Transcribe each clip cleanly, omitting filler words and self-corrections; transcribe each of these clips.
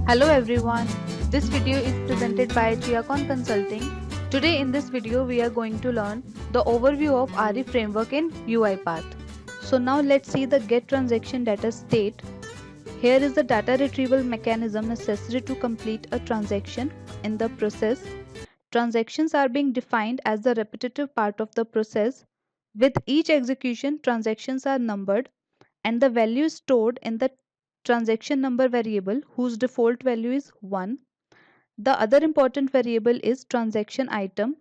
Hello everyone, this video is presented by Triacon Consulting. Today in this video we are going to learn the overview of RE framework in UiPath. So now let's see the get transaction data state. Here is the data retrieval mechanism necessary to complete a transaction in the process. Transactions are being defined as the repetitive part of the process. With each execution, transactions are numbered and the value is stored in the transaction number variable whose default value is 1. The other important variable is transaction item,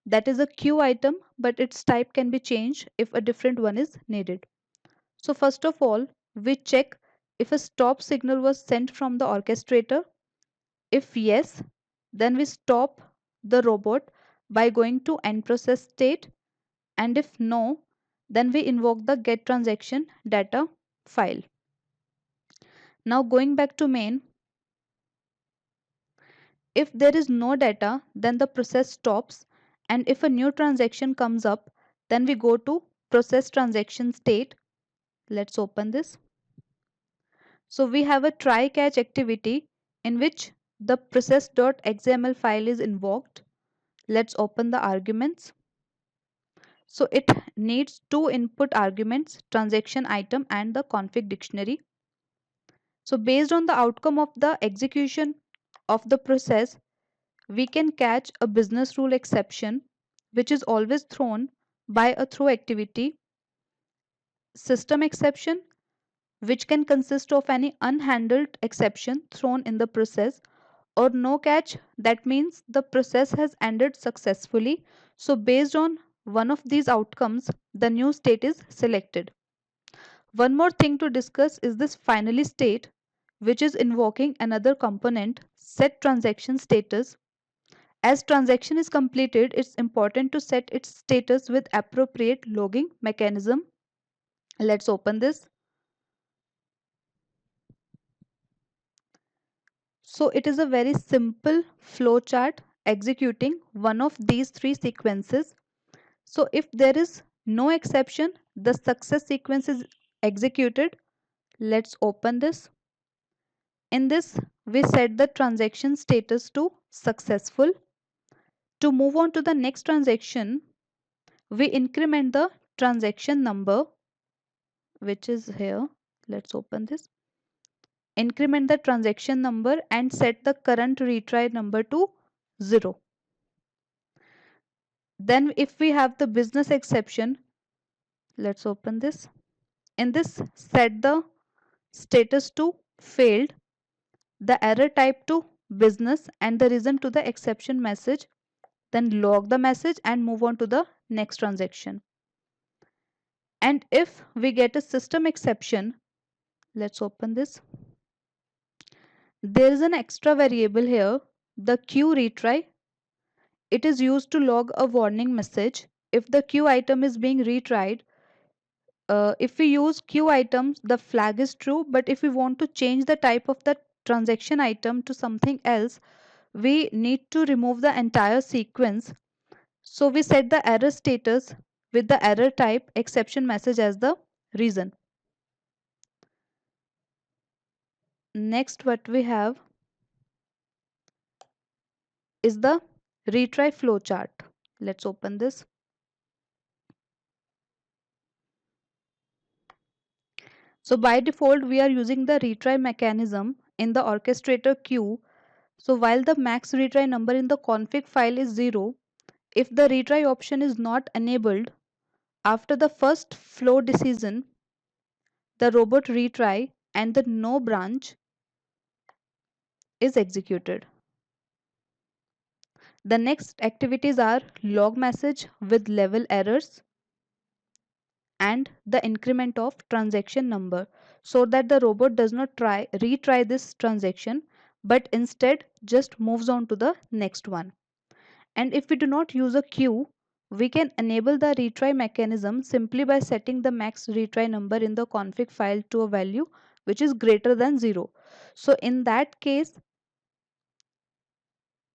that is a queue item, but its type can be changed if a different one is needed. So first of all, we check if a stop signal was sent from the orchestrator. If yes, then we stop the robot by going to end process state, and if no, then we invoke the get transaction data file. Now going back to main, if there is no data, then the process stops, and if a new transaction comes up, then we go to process transaction state. Let's open this. So we have a try catch activity in which the process.xml file is invoked. Let's open the arguments. So it needs two input arguments, transaction item and the config dictionary. So based on the outcome of the execution of the process, we can catch a business rule exception, which is always thrown by a throw activity, system exception, which can consist of any unhandled exception thrown in the process, or no catch, that means the process has ended successfully. So based on one of these outcomes, the new state is selected. One more thing to discuss is this finally state, which is invoking another component, set transaction status. As transaction is completed, it's important to set its status with appropriate logging mechanism. Let's open this. So it is a very simple flowchart executing one of these three sequences. So if there is no exception, the success sequence is executed. Let's open this. In this, we set the transaction status to successful. To move on to the next transaction, we increment the transaction number, which is here. Let's open this. Increment the transaction number and set the current retry number to 0. Then if we have the business exception, let's open this. In this, set the status to failed, the error type to business and the reason to the exception message. Then log the message and move on to the next transaction. And if we get a system exception, let's open this. There is an extra variable here, the queue retry. It is used to log a warning message if the queue item is being retried. If we use queue items, the flag is true, but if we want to change the type of the transaction item to something else, we need to remove the entire sequence. So we set the error status with the error type exception message as the reason. Next, what we have is the retry flowchart. Let's open this. So by default, we are using the retry mechanism in the orchestrator queue. So while the max retry number in the config file is 0, if the retry option is not enabled, after the first flow decision, the robot retry and the no branch is executed. The next activities are log message with level errors and the increment of transaction number, so that the robot does not retry this transaction but instead just moves on to the next one. And if we do not use a queue, we can enable the retry mechanism simply by setting the max retry number in the config file to a value which is greater than 0. So in that case,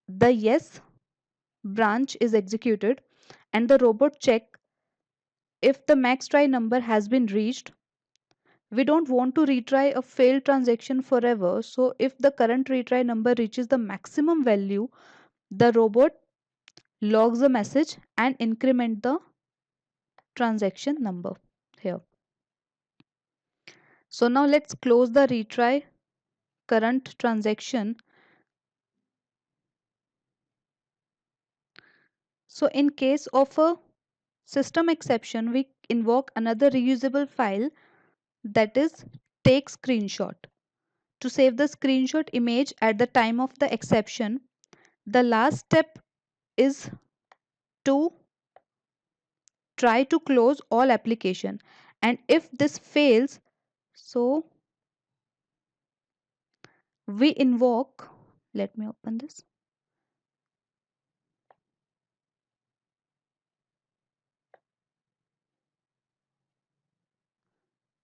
the yes branch is executed and the robot check if the max try number has been reached. We don't want to retry a failed transaction forever. So if the current retry number reaches the maximum value, the robot logs a message and increment the transaction number here. So now let's close the retry current transaction. So in case of a system exception, we invoke another reusable file, that is take screenshot. To save the screenshot image at the time of the exception, the last step is to try to close all application, and if this fails, so we invoke, let me open this,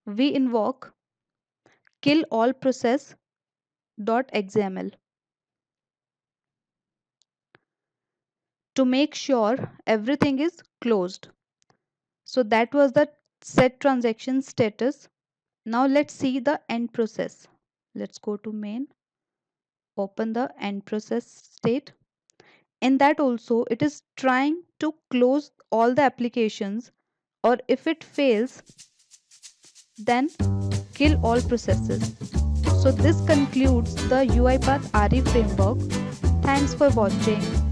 we invoke kill all process.xml to make sure everything is closed. So that was the set transaction status. Now let's see the end process. Let's go to main, open the end process state. In that also it is trying to close all the applications, or if it fails, then kill all processes. So this concludes the UiPath RE framework. Thanks for watching.